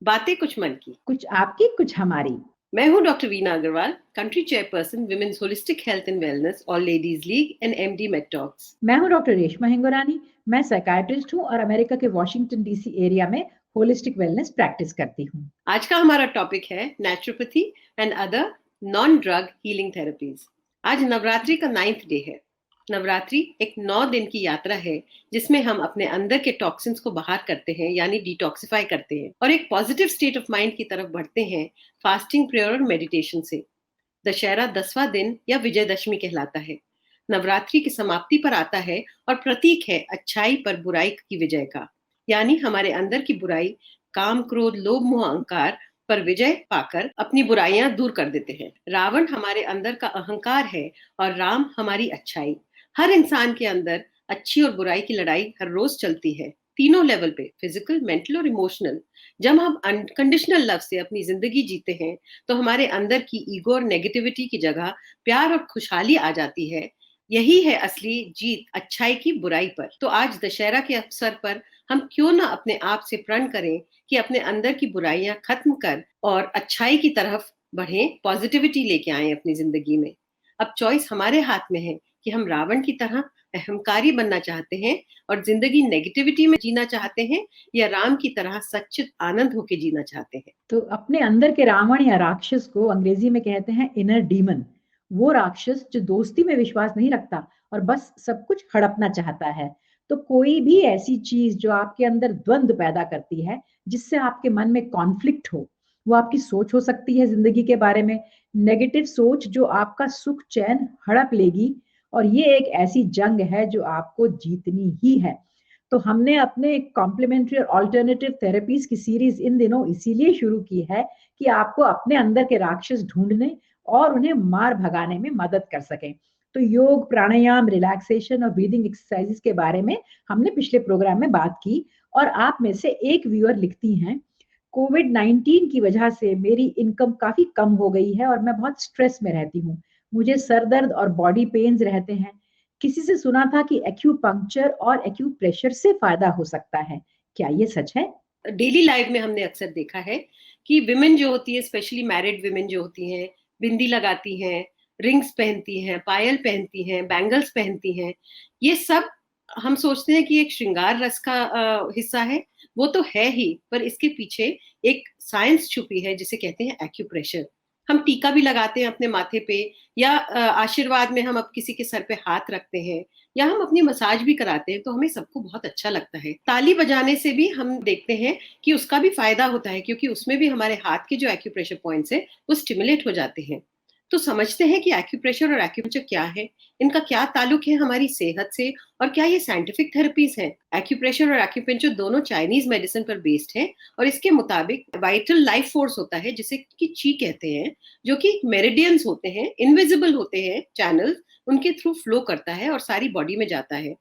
बातें कुछ मन की। कुछ आपकी कुछ हमारी। मैं हूं doctor Veena Agarwal, country chairperson women's holistic health and wellness और ladies league and MD Metox. मैं हूं डॉक्टर रेशमा हिंगोरानी। मैं साइकाइट्रिस्ट हूं और अमेरिका के वॉशिंगटन डीसी एरिया में होलिस्टिक वेलनेस प्रैक्टिस करती हूं। आज का हमारा टॉपिक है naturopathy and other non drug healing therapies. आज नवरात्रि का 9th डे है। नवरात्रि एक 9 दिन की यात्रा है जिसमें हम अपने अंदर के टॉक्सिन्स को बाहर करते हैं, यानी डिटॉक्सिफाई करते हैं और एक पॉजिटिव स्टेट ऑफ माइंड की तरफ बढ़ते हैं फास्टिंग, प्रेयर और मेडिटेशन से। दशहरा 10वां दिन या विजयदशमी कहलाता है। नवरात्रि की समाप्ति पर आता है और प्रतीक है अच्छाई पर बुराई की विजय का, यानी हमारे अंदर की बुराई, काम, क्रोध, लोभ, मोह, अहंकार पर विजय पाकर अपनी बुराइयां दूर कर देते हैं। रावण हमारे अंदर का अहंकार है और राम हमारी अच्छाई। हर इंसान के अंदर अच्छी और बुराई की लड़ाई हर रोज चलती है, तीनों लेवल पे, फिजिकल, मेंटल और इमोशनल। जब हम अनकंडीशनल लव से अपनी जिंदगी जीते हैं तो हमारे अंदर की ईगो और नेगेटिविटी की जगह प्यार और खुशहाली आ जाती है। यही है असली जीत अच्छाई की बुराई पर। तो आज दशहरा के अवसर पर हम क्यों ना अपने आप से प्रण करें कि अपने अंदर की बुराइयां खत्म कर और अच्छाई की तरफ बढ़ें, पॉजिटिविटी लेके आए अपनी जिंदगी में। अब चॉइस हमारे हाथ में है कि हम रावण की तरह अहंकारी बनना चाहते हैं और जिंदगी नेगेटिविटी में जीना चाहते हैं, या राम की तरह सच्चित आनंद होके जीना चाहते हैं। तो अपने अंदर के रावण या राक्षस को अंग्रेजी में कहते हैं इनर डीमन। वो राक्षस जो दोस्ती में विश्वास नहीं रखता और बस सब कुछ हड़पना चाहता है। तो कोई भी ऐसी चीज जो आपके अंदर द्वंद्व पैदा करती है, जिससे आपके मन में कॉन्फ्लिक्ट हो, वो आपकी सोच हो सकती है जिंदगी के बारे में, नेगेटिव सोच जो आपका सुख चैन हड़प लेगी। और ये एक ऐसी जंग है जो आपको जीतनी ही है। तो हमने अपने कॉम्प्लीमेंट्री और ऑल्टरनेटिव थेरेपीज की सीरीज इन दिनों इसीलिए शुरू की है कि आपको अपने अंदर के राक्षस ढूंढने और उन्हें मार भगाने में मदद कर सकें। तो योग, प्राणायाम, रिलैक्सेशन और ब्रीदिंग एक्सरसाइजेस के बारे में हमने पिछले प्रोग्राम में बात की। और आप में से एक व्यूअर लिखती हैं, कोविड-19 की वजह से मेरी इनकम काफी कम हो गई है और मैं बहुत स्ट्रेस में रहती हूँ। मुझे सर दर्द और बॉडी पेन्स रहते हैं। किसी से सुना था कि एक्यूपंक्चर और एक्यूप्रेशर से फायदा हो सकता है। क्या ये सच है? डेली लाइफ में हमने अक्सर देखा है कि विमेन जो होती है, स्पेशली मैरिड विमेन जो होती हैं, बिंदी लगाती हैं, रिंग्स पहनती हैं, पायल पहनती हैं, बैंगल्स पहनती हैं। ये सब हम सोचते हैं कि एक श्रृंगार रस का हिस्सा है। वो तो है ही, पर इसके पीछे एक साइंस छुपी है जिसे कहते हैं एक्यूप्रेशर। हम टीका भी लगाते हैं अपने माथे पे, या आशीर्वाद में हम अब किसी के सर पे हाथ रखते हैं, या हम अपनी मसाज भी कराते हैं, तो हमें सबको बहुत अच्छा लगता है। ताली बजाने से भी हम देखते हैं कि उसका भी फायदा होता है, क्योंकि उसमें भी हमारे हाथ के जो एक्यूप्रेशर पॉइंट्स है वो स्टिमुलेट हो जाते हैं। तो समझते हैं कि एक्यूप्रेशर और एक्यूपंक्चर क्या है, इनका क्या ताल्लुक है हमारी सेहत से, और क्या ये साइंटिफिक थेरेपीज हैं। एक्यूप्रेशर और एक्यूपंक्चर दोनों चाइनीज मेडिसिन पर बेस्ड है और इसके मुताबिक वाइटल लाइफ फोर्स होता है जिसे कि ची कहते हैं, जो कि मेरिडियंस होते हैं, इनविजिबल होते हैं चैनल, उनके थ्रू फ्लो करता है और सारी बॉडी में जाता है।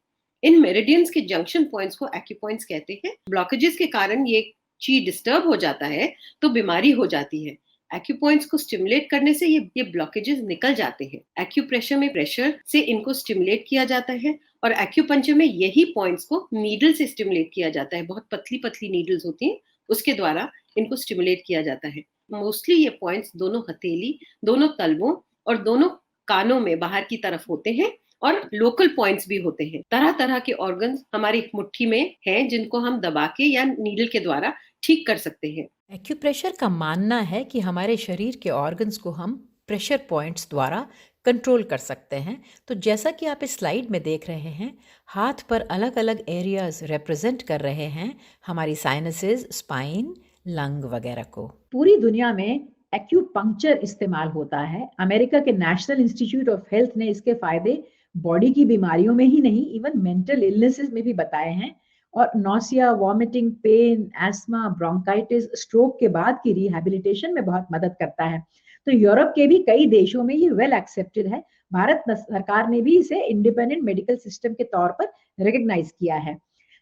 इन मेरिडियंस के जंक्शन पॉइंट्स को एक्यूपॉइंट्स कहते हैं। ब्लॉकेजेस के कारण ये ची डिस्टर्ब हो जाता है तो बीमारी हो जाती है। एक्यूपॉइंट्स को स्टिमुलेट करने से ये ब्लॉकेजेस निकल जाते हैं। एक्यूप्रेशर में प्रेशर से इनको स्टिमुलेट किया जाता है और एक्यूपंक्चर में यही पॉइंट्स को नीडल से स्टिमुलेट किया जाता है। बहुत पतली पतली नीडल्स होती हैं, उसके द्वारा इनको स्टिमुलेट किया जाता है। मोस्टली ये पॉइंट्स दोनों हथेली, दोनों तलवों और दोनों कानों में बाहर की तरफ होते हैं, और लोकल पॉइंट्स भी होते हैं। तरह तरह के ऑर्गन्स हमारी मुट्ठी में हैं जिनको हम दबा के या नीडल के द्वारा ठीक कर सकते हैं। एक्यूप्रेशर का मानना है कि हमारे शरीर के ऑर्गन्स को हम प्रेशर पॉइंट्स द्वारा कंट्रोल कर सकते हैं। तो जैसा कि आप इस स्लाइड में देख रहे हैं, हाथ पर अलग अलग एरियाज रिप्रेजेंट कर रहे हैं हमारी साइनसेस, स्पाइन, लंग वगैरह को। पूरी दुनिया में एक्यूपंक्चर इस्तेमाल होता है। अमेरिका के नेशनल इंस्टीट्यूट ऑफ हेल्थ ने इसके फायदे बॉडी की बीमारियों में ही नहीं, इवन मेंटल इलनेसेस में भी बताए हैं। और nausea, vomiting, pain, asthma, bronchitis, stroke के बाद की रिहैबिलिटेशन में बहुत मदद करता है। तो यूरोप के भी कई देशों में ये वेल एक्सेप्टेड है। भारत सरकार ने भी इसे इंडिपेंडेंट मेडिकल सिस्टम के तौर पर रिकग्नाइज किया है।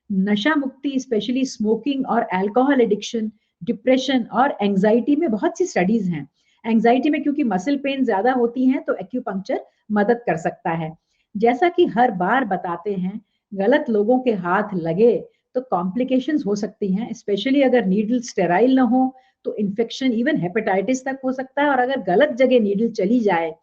नशा मुक्ति, स्पेशली स्मोकिंग और अल्कोहल एडिक्शन, डिप्रेशन और एंजाइटी में बहुत सी स्टडीज हैं। एंजाइटी में क्योंकि मसल पेन ज्यादा होती हैं तो एक्यूपंक्चर मदद कर सकता है। जैसा कि हर बार बताते हैं, गलत लोगों के हाथ लगे तो कॉम्प्लिकेशंस हो सकती हैं, स्पेशली अगर नीडल स्टेराइल ना हो तो इन्फेक्शन इवन हेपेटाइटिस तक हो सकता है, और अगर गलत जगह नीडल चली जाए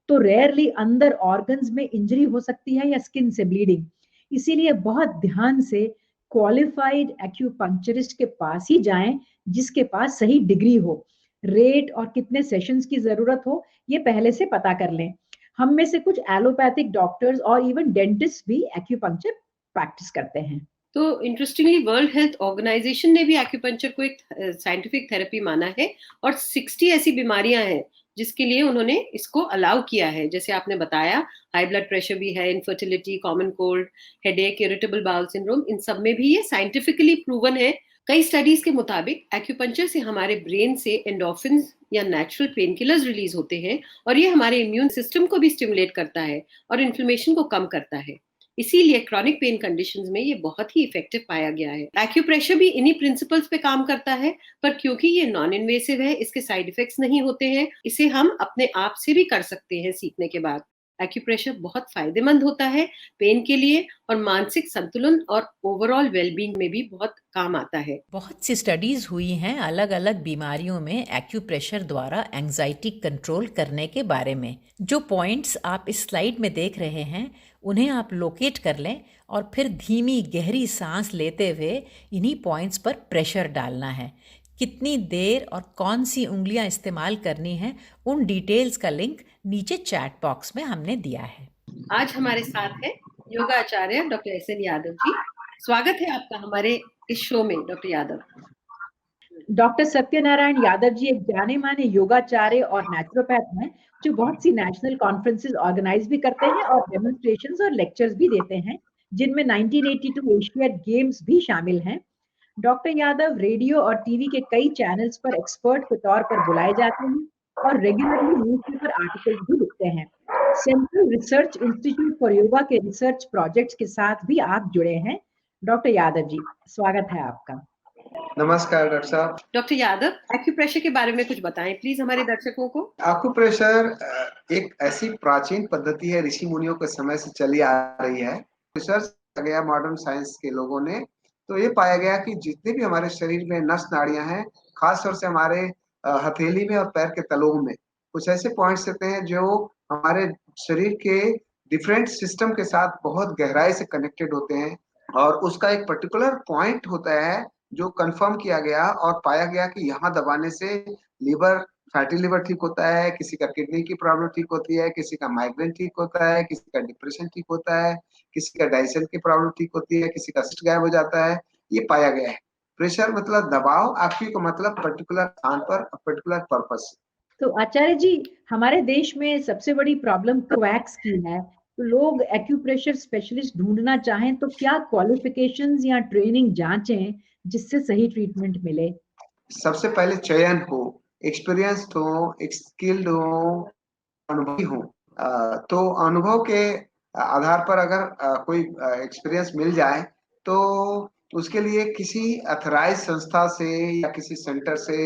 तो रेयरली अंदर ऑर्गन्स में इंजरी हो सकती है या स्किन से ब्लीडिंग। इसीलिए बहुत ध्यान से क्वालिफाइड एक्यूपंक्चरिस्ट के पास ही जाएं, जिसके पास सही डिग्री हो। रेट और कितने सेशंस की जरूरत हो ये पहले से पता कर लें। हम में से कुछ एलोपैथिक डॉक्टर्स और इवन डेंटिस्ट भी एक्यूपंक्चर प्रैक्टिस करते हैं। तो इंटरेस्टिंगली वर्ल्ड हेल्थ ऑर्गेनाइजेशन ने भी एक्यूपंक्चर को एक साइंटिफिक थेरेपी माना है, और 60 ऐसी बीमारियां हैं जिसके लिए उन्होंने इसको अलाउ किया है। जैसे आपने बताया, हाई ब्लड प्रेशर भी है, infertility, common cold, headache, irritable bowel syndrome, इन सब में भी ये साइंटिफिकली प्रूवन है। कई स्टडीज के मुताबिक एक्यूपंक्चर से हमारे ब्रेन से एंडोर्फिन्स या नेचुरल पेन किलर्स रिलीज होते हैं, और ये हमारे इम्यून सिस्टम को भी स्टिमुलेट करता है और इन्फ्लेमेशन को कम करता है। इसीलिए क्रॉनिक पेन कंडीशंस में ये बहुत ही इफेक्टिव पाया गया है। एक्यूप्रेशर भी इन्हीं प्रिंसिपल्स पे काम करता है, पर क्योंकि ये नॉन इन्वेसिव है, इसके साइड इफेक्ट्स नहीं होते हैं, इसे हम अपने आप से भी कर सकते हैं सीखने के बाद। एक्यूप्रेशर बहुत फायदेमंद होता है पेन के लिए, और मानसिक संतुलन और ओवरऑल वेलबींग में भी बहुत काम आता है। बहुत सी स्टडीज़ हुई हैं अलग अलग बीमारियों में एक्यूप्रेशर द्वारा एंजाइटी कंट्रोल करने के बारे में। जो पॉइंट्स आप इस स्लाइड में देख रहे हैं उन्हें आप लोकेट कर लें और फिर धीमी गहरी सांस लेते हुए इन्हीं पॉइंट्स पर प्रेशर डालना है। कितनी देर और कौन सी उंगलियां इस्तेमाल करनी हैं, उन डिटेल्स का लिंक नीचे चैट बॉक्स में हमने दिया है। आज हमारे साथ है योगा आचार्य डॉक्टर एस.एन. यादव जी। स्वागत है आपका हमारे इस शो में डॉक्टर यादव। डॉक्टर सत्यनारायण यादव जी एक जाने माने योगाचार्य और नेचुरोपैथ हैं, जो बहुत सी नेशनल कॉन्फ्रेंसेस ऑर्गेनाइज भी करते हैं और डेमोन्स्ट्रेशंस और लेक्चर्स भी देते हैं, जिनमें 1982 एशियाड गेम्स भी शामिल हैं। डॉक्टर यादव रेडियो और टीवी के कई चैनल्स पर एक्सपर्ट के तौर पर बुलाए जाते हैं और रेगुलरली न्यूज़पेपर आर्टिकल्स भी लिखते हैं। Central research institute for yoga के रिसर्च प्रोजेक्ट्स के साथ भी आप जुड़े हैं। डॉक्टर यादव जी, स्वागत है आपका। नमस्कार डॉक्टर साहब। डॉक्टर यादव, एक्यूप्रेशर के बारे में कुछ बताएं प्लीज हमारे दर्शकों को। एक्यूप्रेशर एक ऐसी प्राचीन पद्धति है, ऋषि मुनियों के समय से चली आ रही है। रिसर्च किया गया मॉडर्न साइंस के लोगों ने, तो ये पाया गया कि जितने भी हमारे शरीर में नस नाड़ियां हैं, खास तौर से हमारे हथेली में और पैर के तलुओं में कुछ ऐसे पॉइंट्स होते हैं जो हमारे शरीर के डिफरेंट सिस्टम के साथ बहुत गहराई से कनेक्टेड होते हैं, और उसका एक पर्टिकुलर पॉइंट होता है जो कंफर्म किया गया और पाया गया कि यहाँ दबाने से लीवर, फैटी लिवर ठीक होता है, किसी का किडनी की प्रॉब्लम ठीक होती है, किसी का माइग्रेन ठीक होता है, किसी का डिप्रेशन ठीक होता है, किसी का डाइजेशन की प्रॉब्लम ठीक होती है, किसी का सिस्ट गायब हो जाता है। ये पाया गया है। प्रेशर मतलब दबाव, एक्यू का मतलब पर्टिकुलर स्थान पर पर्टिकुलर पर्पस। तो आचार्य जी, हमारे देश में सबसे बड़ी प्रॉब्लम कोवैक्स की है। तो लोग एक्यूप्रेशर स्पेशलिस्ट ढूंढना चाहें तो क्या क्वालिफिकेशंस या ट्रेनिंग जांचें जिससे सही ट्रीटमेंट मिले? सबसे पहले चयन हो, एक्सपीरियंस्ड हो, स्किल्ड हो, अनुभवी हो। तो अनुभव के आधार पर अगर कोई एक्सपीरियंस मिल जाए तो उसके लिए किसी अथराइज संस्था से या किसी सेंटर से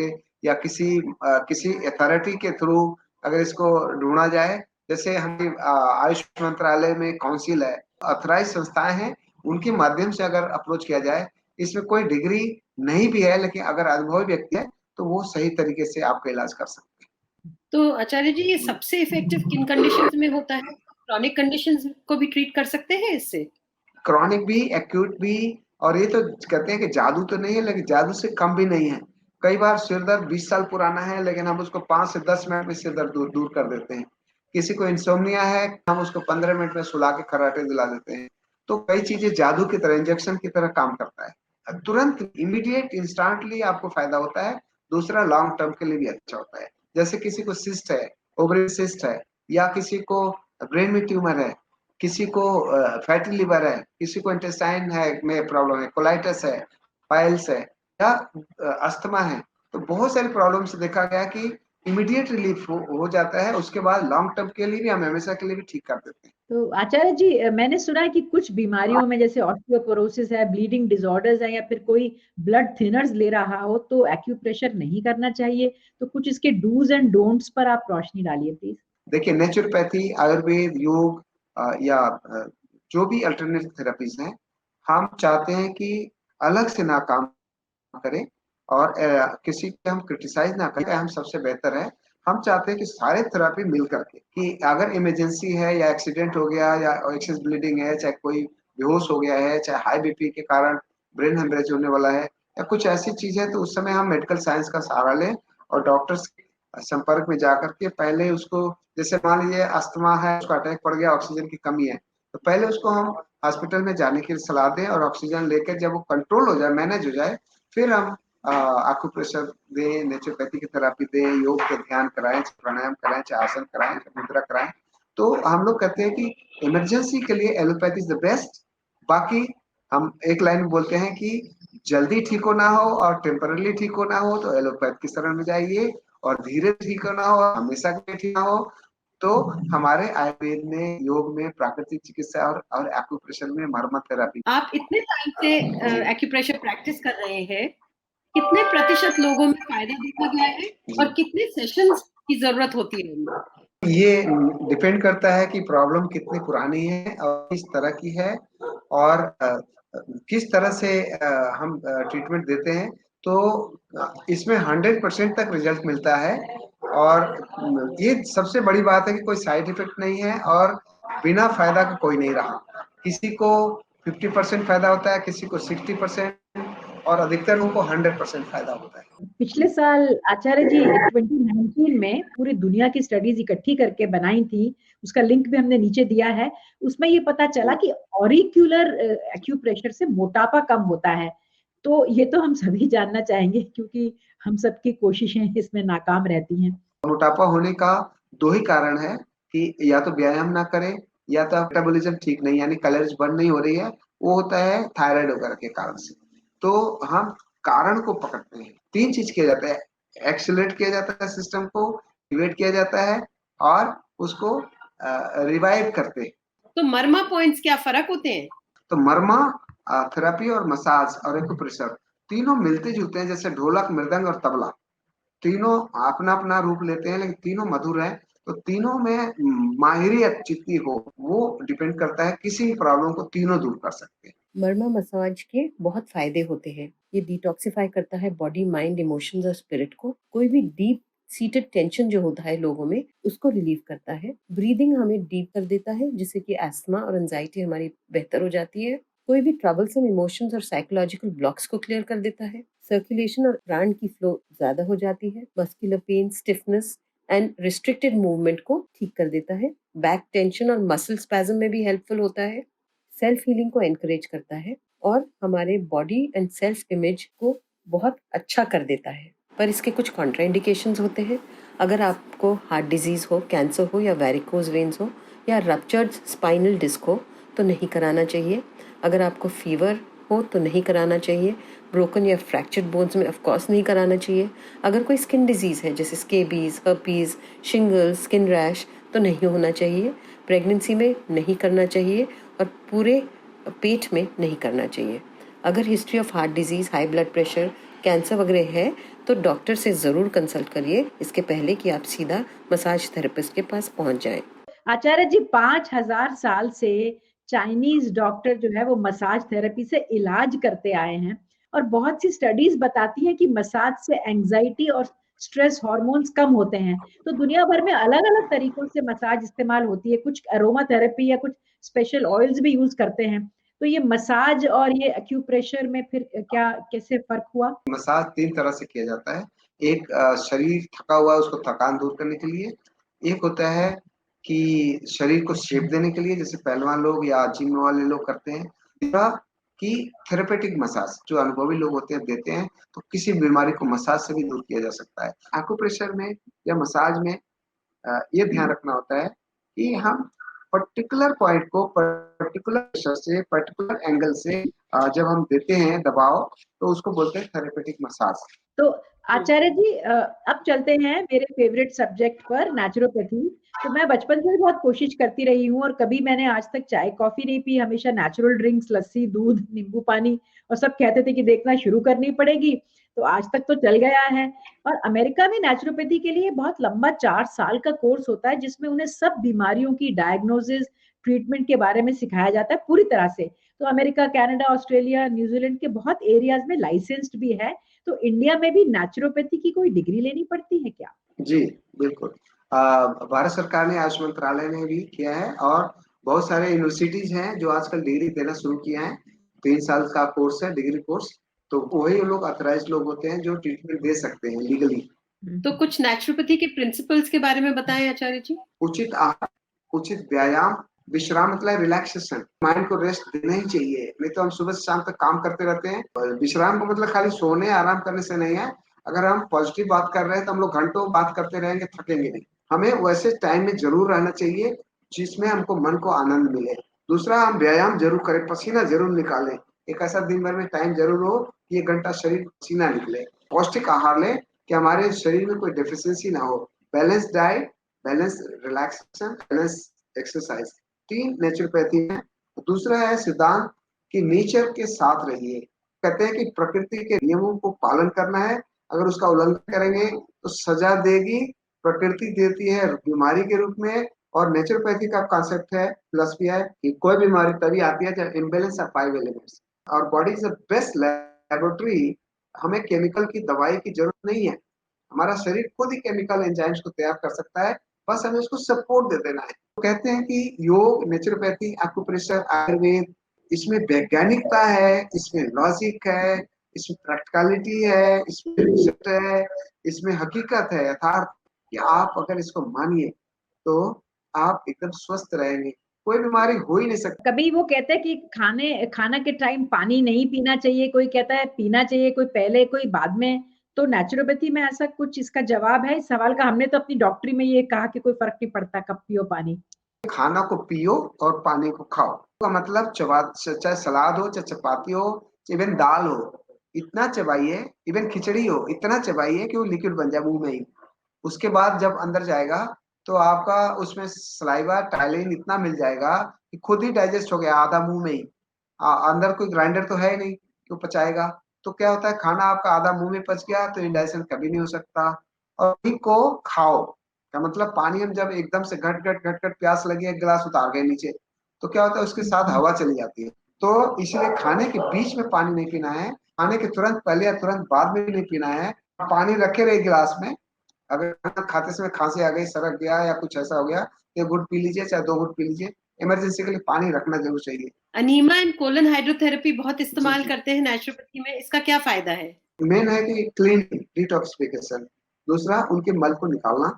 या किसी अथॉरिटी के थ्रू अगर इसको ढूंढा जाए, जैसे हमारी आयुष मंत्रालय में काउंसिल है, अथराइज संस्थाएं हैं, उनके माध्यम से अगर अप्रोच किया जाए, इसमें कोई डिग्री नहीं भी है लेकिन अगर अनुभवी व्यक्ति है तो वो सही तरीके से आपका इलाज कर सकते हैं। तो आचार्य जी, ये सबसे इफेक्टिव किन कंडीशंस में होता है? क्रॉनिक कंडीशंस को भी ट्रीट कर सकते हैं इससे? क्रॉनिक भी, एक्यूट भी, और ये तो कहते हैं कि जादू तो नहीं है लेकिन जादू से कम भी नहीं है। कई बार सिर दर्द 20 साल पुराना है लेकिन हम उसको 5 से 10 मिनट में सिर दर्द दूर कर देते हैं। किसी को इंसोम्निया है, हम उसको 15 मिनट में सुला के खर्राटे दिला देते हैं। तो कई चीजें जादू की तरह, इंजेक्शन की तरह काम करता है। तुरंत इमीडिएट इंस्टेंटली आपको फायदा होता है। दूसरा, लॉन्ग टर्म के लिए भी अच्छा होता है। जैसे किसी को सिस्ट है, ओवरी सिस्ट है, या किसी को ब्रेन में ट्यूमर है, किसी को फैटी लिवर है, किसी को इंटेस्टाइन है में प्रॉब्लम है, कोलाइटिस है, पाइल्स है, या अस्थमा है, तो बहुत सारी प्रॉब्लम से देखा गया कि इमीडिएट रिलीफ हो जाता है। उसके बाद लॉन्ग टर्म के लिए भी हम हमेशा के लिए भी ठीक कर देते हैं। तो आचार्य जी, मैंने सुना है कि कुछ बीमारियों में जैसे ऑस्टियोपोरोसिस है, ब्लीडिंग डिसऑर्डर्स है, या फिर कोई ब्लड थिनर्स ले रहा हो तो एक्यूप्रेशर नहीं करना चाहिए। तो कुछ इसके डूज एंड डोंट्स पर आप रोशनी डालिए प्लीज। देखिए, नेचुरोपैथी, आयुर्वेद, योग या जो भी अल्टरनेटिव थेरेपीज हैं, हम चाहते हैं कि अलग से ना काम करें और किसी को हम क्रिटिसाइज ना करें, हम सबसे बेहतर है। हम चाहते हैं कि सारे थेरेपी मिल करके, कि अगर इमरजेंसी है या एक्सीडेंट हो गया या एक्सेस ब्लीडिंग है, चाहे कोई बेहोश हो गया है, चाहे हाई बीपी के कारण ब्रेन हेमरेज होने वाला है या कुछ ऐसी चीज है, तो उस समय हम मेडिकल साइंस का सहारा लें और डॉक्टर्स के संपर्क में जाकर के पहले उसको, जैसे मान लीजिए अस्थमा है, उसको अटैक पड़ गया, ऑक्सीजन की कमी है, तो पहले उसको हम हॉस्पिटल में जाने की सलाह दें और ऑक्सीजन लेकर जब वो कंट्रोल हो जाए, मैनेज हो जाए, फिर हम आकुप्रेशर दें, नेचुरोपैथी की थेरेपी दें, योग पे ध्यान कराएं, प्राणायाम कराएं, चाहे आसन कराएं, मुद्रा कराएं। तो हम लोग कहते हैं कि इमरजेंसी के लिए एलोपैथी इज द बेस्ट। बाकी हम एक लाइन में बोलते हैं कि जल्दी ठीक होना हो और टेम्पररी ठीक होना हो तो एलोपैथ की शरण में जाइए, और धीरे ठीक होना हो, हमेशा के ठीक ना हो तो हमारे आयुर्वेद में, योग में, प्राकृतिक चिकित्सा और एक्यूप्रेशर में मर्मत थेरेपी। आप इतने टाइम से जी एक्यूप्रेशर प्रैक्टिस कर रहे हैं, कितने प्रतिशत लोगों में फायदा देखा गया है और जी, कितने सेशंस की जरूरत होती है इनमें? ये डिपेंड करता है कि प्रॉब्लम कितनी पुरानी है और किस तरह की है, और किस तरह से हम ट्रीटमेंट देते हैं। तो इसमें 100% तक रिजल्ट मिलता है, और ये सबसे बड़ी बात है कि कोई साइड इफेक्ट नहीं है और बिना फायदा का कोई नहीं रहा। किसी को 50% फायदा होता है, किसी को 60%, और अधिकतर लोगों को 100% फायदा होता है। पिछले साल आचार्य जी 2019 में पूरी दुनिया की स्टडीज इकट्ठी करके बनाई थी, उसका लिंक भी हमने नीचे दिया है। उसमें ये पता चला कि ऑरिक्यूलर एक्यूप्रेशर से मोटापा कम होता है। तो ये तो हम सभी जानना चाहेंगे, क्योंकि हम सबकी कोशिशें इसमें नाकाम रहती हैं। मोटापा होने का दो ही कारण है, कि या तो व्यायाम ना करें या तो मेटाबॉलिज्म ठीक नहीं, यानी कैलोरीज बर्न नहीं हो रही है, वो होता है थायराइड वगैरह के कारण से। तो हम कारण को पकड़ते हैं, तीन चीज किया जाता है, एक्सेलरेट किया जाता है सिस्टम को, एक्टिवेट किया जाता है और उसको रिवाइव करते हैं। तो मर्मा पॉइंट्स क्या फर्क होते हैं? तो मर्मा थेरेपी और मसाज और एक्यूप्रेशर तीनों मिलते जुलते हैं, जैसे ढोलक, मृदंग और तबला, तीनों अपना अपना रूप लेते हैं लेकिन तीनों मधुर हैं। तो तीनों में माहिरियत जितनी हो, वो डिपेंड करता है, किसी भी प्रॉब्लम को तीनों दूर कर सकते हैं। मर्मा मसाज के बहुत फायदे होते हैं। ये डिटॉक्सिफाई करता है बॉडी, माइंड, इमोशंस और स्पिरिट को। कोई भी डीप सीटेड टेंशन जो होता है लोगों में, उसको रिलीव करता है। ब्रीदिंग हमें डीप कर देता है, जिससे कि एस्थमा और एंजाइटी हमारी बेहतर हो जाती है। कोई भी ट्रबलसम इमोशंस और साइकोलॉजिकल ब्लॉक्स को क्लियर कर देता है। सर्कुलेशन और प्राण की फ्लो ज्यादा हो जाती है। Muscular pain, stiffness and restricted movement को ठीक कर देता है। बैक टेंशन और मसल स्पैज्म में भी हेल्पफुल होता है। सेल्फ हीलिंग को एनकरेज करता है और हमारे बॉडी एंड सेल्फ इमेज को बहुत अच्छा कर देता है। पर इसके कुछ कॉन्ट्राइंडिकेशंस होते हैं। अगर आपको हार्ट डिजीज हो, कैंसर हो या वेरिकोज वेन्स हो या रप्चर्ड स्पाइनल डिस्क हो तो नहीं कराना चाहिए। अगर आपको फीवर हो तो नहीं कराना चाहिए। ब्रोकन या फ्रैक्चर्ड बोन्स में ऑफकोर्स नहीं कराना चाहिए। अगर कोई स्किन डिजीज है जैसे scabies, herpes, shingles, skin rash तो नहीं होना चाहिए। प्रेगनेंसी में नहीं करना चाहिए और पूरे पेट में नहीं करना चाहिए। अगर history of heart disease, high blood pressure, cancer वगैरह है तो डॉक्टर से जरूर कंसल्ट करिए, इसके पहले कि आप सीधा मसाज थेरेपिस्ट के पास पहुंच जाएं। आचार्य जी 5000 साल से चाइनीज डॉक्टर जो है वो मसाज थेरेपी से इलाज करते आए हैं, और बहुत सी स्टडीज बताती हैं कि मसाज से एंजाइटी और स्ट्रेस हार्मोन्स कम होते हैं। तो दुनिया भर में अलग अलग तरीकों से मसाज इस्तेमाल होती है, कुछ अरोमा थेरेपी या कुछ स्पेशल ऑयल्स भी यूज करते हैं। तो ये मसाज और ये एक्यूप्रेशर में फिर क्या कैसे फर्क हुआ? मसाज तीन तरह से किया जाता है। एक शरीर थका हुआ है, उसको थकान दूर करने के लिए। एक होता है कि शरीर को शेप देने के लिए, जैसे पहलवान लोग या जिम वाले लोग करते हैं। दूसरा कि थेरेपेटिक मसाज जो अनुभवी लोग होते हैं देते हैं, तो किसी बीमारी को मसाज से भी दूर किया जा सकता है। एक्यूप्रेशर में या मसाज में ये ध्यान रखना होता है कि हम पर्टिकुलर पॉइंट को पर्टिकुलर प्रेशर से, पर्टिकुलर एंगल से जब हम देते हैं दबाव, तो उसको बोलते हैं थेरेपेटिक मसाज। तो आचार्य जी अब चलते हैं मेरे फेवरेट सब्जेक्ट पर, नेचुरोपैथी। तो मैं बचपन से बहुत कोशिश करती रही हूँ और कभी मैंने आज तक चाय कॉफी नहीं पी, हमेशा नेचुरल ड्रिंक्स, लस्सी, दूध, नींबू पानी। और सब कहते थे कि देखना शुरू करनी पड़ेगी, तो आज तक तो चल गया है। और अमेरिका में नेचुरोपैथी के लिए बहुत लंबा 4 साल का कोर्स होता है, जिसमें उन्हें सब बीमारियों की डायग्नोसिस, ट्रीटमेंट के बारे में सिखाया जाता है पूरी तरह से। तो अमेरिका, कनाडा, ऑस्ट्रेलिया, न्यूजीलैंड के बहुत एरियाज में लाइसेंस्ड भी है। तो इंडिया में भी नेचुरोपैथी की कोई डिग्री लेनी पड़ती है क्या? जी, बिल्कुल। भारत सरकार ने, आयुष मंत्रालय ने भी किया है, और बहुत सारे यूनिवर्सिटीज हैं जो आजकल डिग्री देना शुरू किया है। 3 साल का कोर्स है, डिग्री कोर्स। तो वही लोग ऑथराइज्ड लोग होते हैं जो ट्रीटमेंट दे सकते हैं लीगली। तो कुछ नेचुरोपैथी के प्रिंसिपल्स के बारे में बताएं आचार्य जी। उचित आहार, उचित व्यायाम, विश्राम मतलब रिलैक्सेशन, माइंड को रेस्ट देना ही चाहिए। नहीं तो हम सुबह से शाम तक काम करते रहते हैं। और विश्राम का मतलब खाली सोने आराम करने से नहीं है। अगर हम पॉजिटिव बात कर रहे हैं तो हम लोग घंटों बात करते रहेंगे, थकेंगे नहीं। हमें वैसे टाइम में जरूर रहना चाहिए जिसमें हमको मन को आनंद मिले। दूसरा, हम व्यायाम जरूर करें, पसीना जरूर निकालें। एक ऐसा दिन भर में टाइम जरूर हो कि 1 घंटा शरीर पसीना निकले। पौष्टिक आहार लें कि हमारे शरीर में कोई डेफिशिएंसी ना हो। Balance diet, balance relaxation, balance exercise, 3 naturopathy है। दूसरा है सिद्धांत कि नेचर के साथ रहिए। कहते हैं कि प्रकृति के नियमों को पालन करना है। अगर उसका उल्लंघन करेंगे तो सजा देगी। प्रकृति देती है बीमारी के रूप में। और नेचुरोपैथी का कॉन्सेप्ट है, फिलॉसफी है कि कोई बीमारी तभी आती है जब इम्बैलेंस ऑफ 5 एलिमेंट्स। और body is the best laboratory. हमें केमिकल की दवाई की जरूरत नहीं है। हमारा शरीर खुद ही केमिकल एंजाइम्स को तैयार कर सकता है, बस हमें उसको सपोर्ट दे देना है। तो कहते हैं कि योग, नेचुरोपैथी, एक्यूप्रेशर, आयुर्वेद, इसमें वैज्ञानिकता है, इसमें लॉजिक है, इसमें प्रैक्टिकलिटी है, इसमें रिसर्च है, इसमें हकीकत है, यथार्थ, कि आप अगर इसको मानिए तो आप एकदम स्वस्थ रहेंगे, कोई बीमारी हो ही नहीं सकती। कभी वो कहते हैं कि खाना के टाइम पानी नहीं पीना चाहिए, कोई कहता है पीना चाहिए, कोई पहले कोई बाद में। तो नेचुरोपैथी में ऐसा कुछ इसका जवाब है इस सवाल का? हमने तो अपनी डॉक्टरी में ये कहा कि कोई फर्क नहीं पड़ता कब पियो पानी। खाना को पियो और पानी को खाओ का मतलब चाहे सलाद हो, चाहे चपाती हो, इवन दाल हो, इतना चबाइए, इवन खिचड़ी हो, इतना चबाइए कि वो लिक्विड बन जाए मुंह में ही। उसके बाद जब अंदर जाएगा तो आपका उसमें सलाइवा, टाइलिन इतना मिल जाएगा कि खुद ही डाइजेस्ट हो गया आधा मुंह में ही। अंदर कोई ग्राइंडर तो है नहीं कि वो पचाएगा। तो क्या होता है, खाना आपका आधा मुंह में पच गया तो इंडाइजेशन कभी नहीं हो सकता। और पानी को खाओ का मतलब, पानी हम जब एकदम से घट घट घट घट प्यास लगी, 1 गिलास उतार गए नीचे, तो क्या होता है, उसके साथ हवा चली जाती है। तो इसलिए खाने के बीच में पानी नहीं पीना है, खाने के तुरंत पहले या तुरंत बाद में भी नहीं पीना है। पानी रखे रहे गिलास में। अगर खाना खाते समय खांसी आ गई, सरक गया या कुछ ऐसा हो गया, 1 घूंट पी लीजिए, चाहे 2 घूंट पी लीजिए। इमरजेंसी के लिए पानी रखना जरूर चाहिए। अनीमा एंड कोलन हाइड्रोथेरेपी बहुत इस्तेमाल जी। करते हैं नेचुरोपैथी में, इसका क्या फायदा है? मेन है कि क्लीन डिटॉक्सिफिकेशन। दूसरा, उनके मल को निकालना।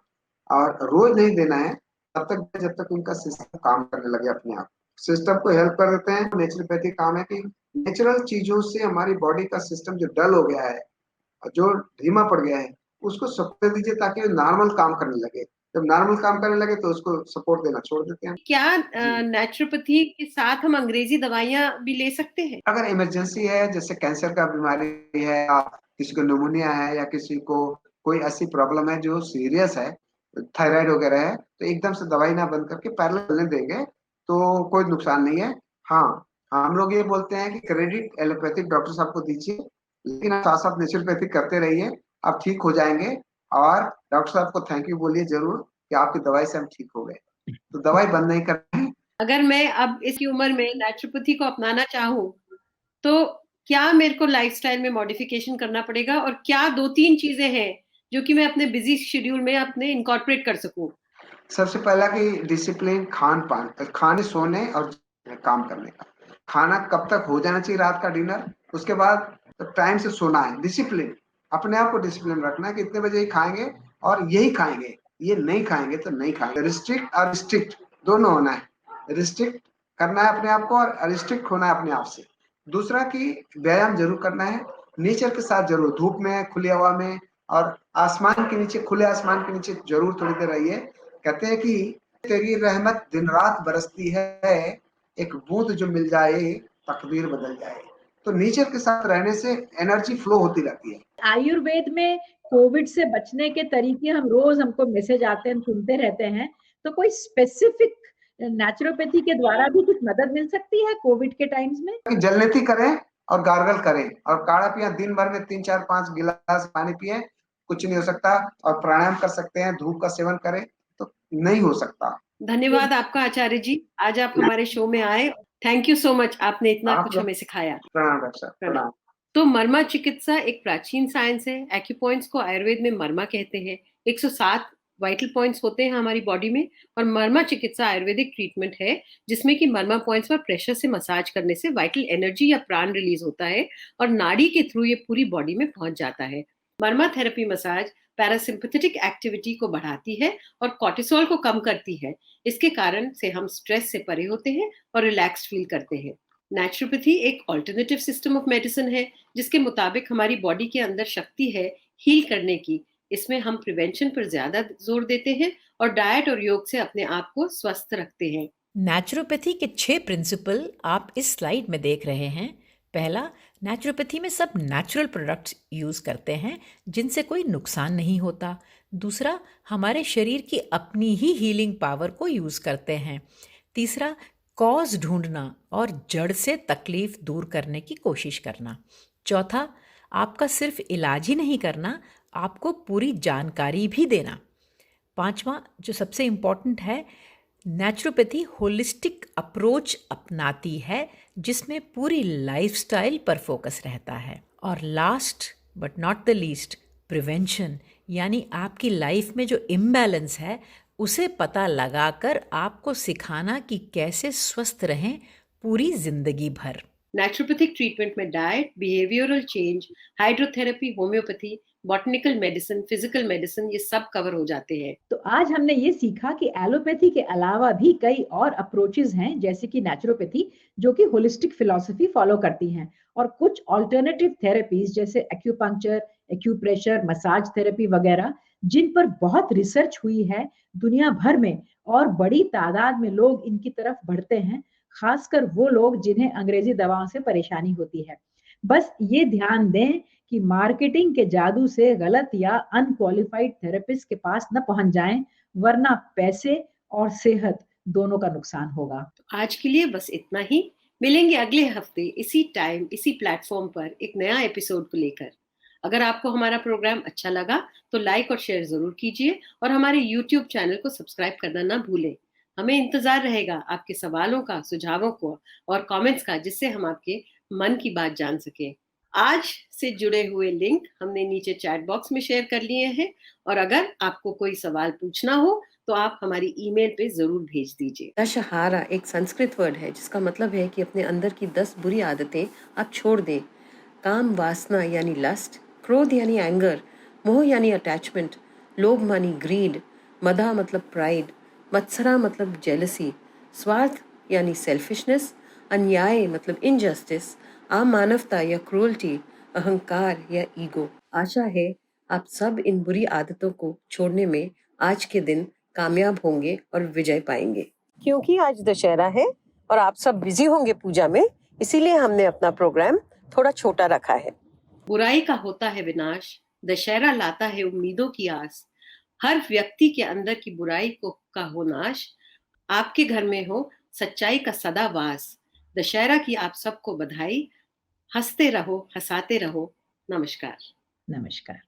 और रोज नहीं देना है, तब तक जब तक उनका सिस्टम काम करने लगे अपने आप। सिस्टम को हेल्प कर देते हैं। नेचुरोपैथी काम है कि नेचुरल चीजों से हमारी बॉडी का सिस्टम जो डल हो गया है, जो धीमा पड़ गया है, उसको सपोर्ट दे दीजिए ताकि वो नॉर्मल काम करने लगे। जब नॉर्मल काम करने लगे तो उसको सपोर्ट देना छोड़ देते हैं। क्या जी। नेचुरोपैथी के साथ हम अंग्रेजी दवाइयां भी ले सकते हैं? अगर इमरजेंसी है, जैसे कैंसर का बीमारी है, या किसी को निमोनिया है, या किसी को कोई ऐसी प्रॉब्लम है जो सीरियस है, थायराइड वगैरह है, तो एकदम से दवाई ना बंद करके पैरेलल चलने देंगे तो कोई नुकसान नहीं है। हाँ, हम लोग ये बोलते हैं कि क्रेडिट एलोपैथिक डॉक्टर साहब को दीजिए, लेकिन आप साथ साथ नेचुरोपैथी करते रहिए, आप ठीक हो जाएंगे। और डॉक्टर साहब को थैंक यू बोलिए जरूर कि आपकी दवाई से हम ठीक हो गए। तो दवाई बंद नहीं करनी। अगर मैं अब इसकी उम्र में नेचुरोपैथी को अपनाना चाहूँ तो क्या मेरे को लाइफस्टाइल में मॉडिफिकेशन करना पड़ेगा, और क्या 2-3 चीजें हैं जो कि मैं अपने बिजी शेड्यूल में अपने इनकॉर्पोरेट कर सकूं? सबसे पहला कि डिसिप्लिन, खान पान, खाने, सोने और काम करने का। खाना कब तक हो जाना चाहिए, रात का डिनर, उसके बाद टाइम से सोना है। डिसिप्लिन, अपने आप को डिसिप्लिन रखना है कि इतने बजे ही खाएंगे और यही खाएंगे, ये नहीं खाएंगे तो नहीं खाएंगे। रिस्ट्रिक्ट और रिस्ट्रिक्ट दोनों होना है। रिस्ट्रिक्ट करना है अपने आप को और रिस्ट्रिक्ट होना है अपने आप से। दूसरा कि व्यायाम जरूर करना है, नेचर के साथ जरूर, धूप में, खुली हवा में, और आसमान के नीचे, खुले आसमान के नीचे जरूर थोड़ी देर रहिए। कहते हैं कि तेरी रहमत दिन रात बरसती है, एक बूंद जो मिल जाए तकदीर बदल जाए। तो नेचर के साथ रहने से एनर्जी फ्लो होती रहती है। आयुर्वेद में कोविड से बचने के तरीके हम रोज, हमको मैसेज आते हैं, सुनते रहते हैं। तो कोई स्पेसिफिक नेचुरोपैथी के द्वारा भी कुछ मदद मिल सकती है कोविड के टाइम्स में? कि जलनेती करें और गार्गल करें और काढ़ा पिए, दिन भर में 3-4-5 गिलास पानी पिए, कुछ नहीं हो सकता। और प्राणायाम कर सकते हैं, धूप का सेवन करें तो नहीं हो सकता। धन्यवाद आपका आचार्य जी, आज आप हमारे शो में आए थैंक यू सो मच, आपने इतना आप कुछ लोग हमें सिखाया। प्रणाम डॉक्टर साहब, प्रणाम। तो मर्मा चिकित्सा एक प्राचीन साइंस है। एक्यूपॉइंट्स को आयुर्वेद में मर्मा कहते हैं। 107 वाइटल पॉइंट्स होते हैं हमारी बॉडी में, और मर्मा चिकित्सा आयुर्वेदिक ट्रीटमेंट है जिसमें कि मर्मा पॉइंट्स पर प्रेशर से मसाज करने से वाइटल एनर्जी या प्राण रिलीज होता है और नाड़ी के थ्रू ये पूरी बॉडी में पहुंच जाता है। मर्मा थेरेपी मसाज पैरासिम्पथेटिक एक्टिविटी को बढ़ाती है और कॉर्टिसोल को कम करती है। इसके कारण से हम स्ट्रेस से परे होते हैं और रिलैक्स्ड फील करते हैं। नेचुरोपैथी एक ऑल्टरनेटिव सिस्टम ऑफ मेडिसिन है जिसके मुताबिक हमारी बॉडी के अंदर शक्ति है हील करने की। इसमें हम प्रिवेंशन पर ज्यादा जोर देते हैं और डाइट और योग से अपने आप को स्वस्थ रखते हैं। नेचुरोपैथी के 6 प्रिंसिपल आप इस स्लाइड में देख रहे हैं। पहला, नेचुरोपैथी में सब नेचुरल प्रोडक्ट्स यूज़ करते हैं जिनसे कोई नुकसान नहीं होता। दूसरा, हमारे शरीर की अपनी ही हीलिंग पावर को यूज़ करते हैं। तीसरा, कॉज ढूंढना और जड़ से तकलीफ दूर करने की कोशिश करना। चौथा, आपका सिर्फ इलाज ही नहीं करना, आपको पूरी जानकारी भी देना। पांचवा, जो सबसे इम्पॉर्टेंट है, नेचुरोपैथी होलिस्टिक अप्रोच अपनाती है जिसमें पूरी लाइफस्टाइल पर फोकस रहता है। और last but not the least, prevention, यानी आपकी लाइफ में जो इम्बैलेंस है उसे पता लगाकर आपको सिखाना कि कैसे स्वस्थ रहें पूरी जिंदगी भर। नेचुरोपैथिक ट्रीटमेंट में diet, behavioural change, hydrotherapy, homeopathy, botanical medicine, physical medicine, ये सब कवर हो जाते हैं। तो आज हमने ये सीखा कि एलोपैथी के अलावा भी कई और अप्रोचेस हैं, जैसे कि नेचुरोपैथी, जो कि होलिस्टिक फिलॉसफी फॉलो करती हैं, और कुछ ऑल्टरनेटिव थेरेपीज जैसे एक्यूपंक्चर, एक्यूप्रेशर, मसाज थेरेपी वगैरह, जिन पर बहुत रिसर्च हुई है दुनिया भर में, और बड़ी तादाद में लोग इनकी तरफ बढ़ते हैं, खासकर वो लोग जिन्हें अंग्रेजी दवाओं से परेशानी होती है। बस ये ध्यान दें कि मार्केटिंग के जादू से गलत या अनक्वालिफाइड थेरेपिस्ट के पास न पहुंच जाएं, वरना पैसे और सेहत दोनों का नुकसान होगा। आज के लिए बस इतना ही। मिलेंगे अगले हफ्ते इसी टाइम इसी प्लेटफॉर्म पर एक नया एपिसोड को लेकर। अगर आपको हमारा प्रोग्राम अच्छा लगा तो लाइक और शेयर जरूर कीजिए और हमारे YouTube चैनल को सब्सक्राइब करना ना भूलें। हमें इंतजार रहेगा आपके सवालों का, सुझावों को और कमेंट्स का, जिससे हम आपके मन की बात जान सके। आज से जुड़े हुए लिंक हमने नीचे चैट बॉक्स में शेयर कर लिए हैं, और अगर आपको कोई सवाल पूछना हो तो आप हमारी ईमेल पे जरूर भेज दीजिए। दशहारा एक संस्कृत वर्ड है जिसका मतलब है कि अपने अंदर की 10 बुरी आदतें आप छोड़ दें। काम वासना यानी लस्ट, क्रोध यानी एंगर, मोह यानी अटैचमेंट, लोभ मानी ग्रीड, मदा मतलब प्राइड, मत्सरा मतलब जेलसी, स्वार्थ यानी सेल्फिशनेस, अन्याय मतलब इनजस्टिस, अमानवता या क्रूअल्टी, अहंकार या ईगो। आशा है आप सब इन बुरी आदतों को छोड़ने में आज के दिन कामयाब होंगे और विजय पाएंगे। क्योंकि आज दशहरा है और आप सब बिजी होंगे पूजा में, इसीलिए हमने अपना प्रोग्राम थोड़ा छोटा रखा है। बुराई का होता है विनाश, दशहरा लाता है उम्मीदों की आस। हर व्यक्ति के अंदर की बुराई का हो नाश, आपके घर में हो सच्चाई का सदा वास। दशहरा की आप सबको बधाई, हंसते रहो, हंसाते रहो। नमस्कार। नमस्कार।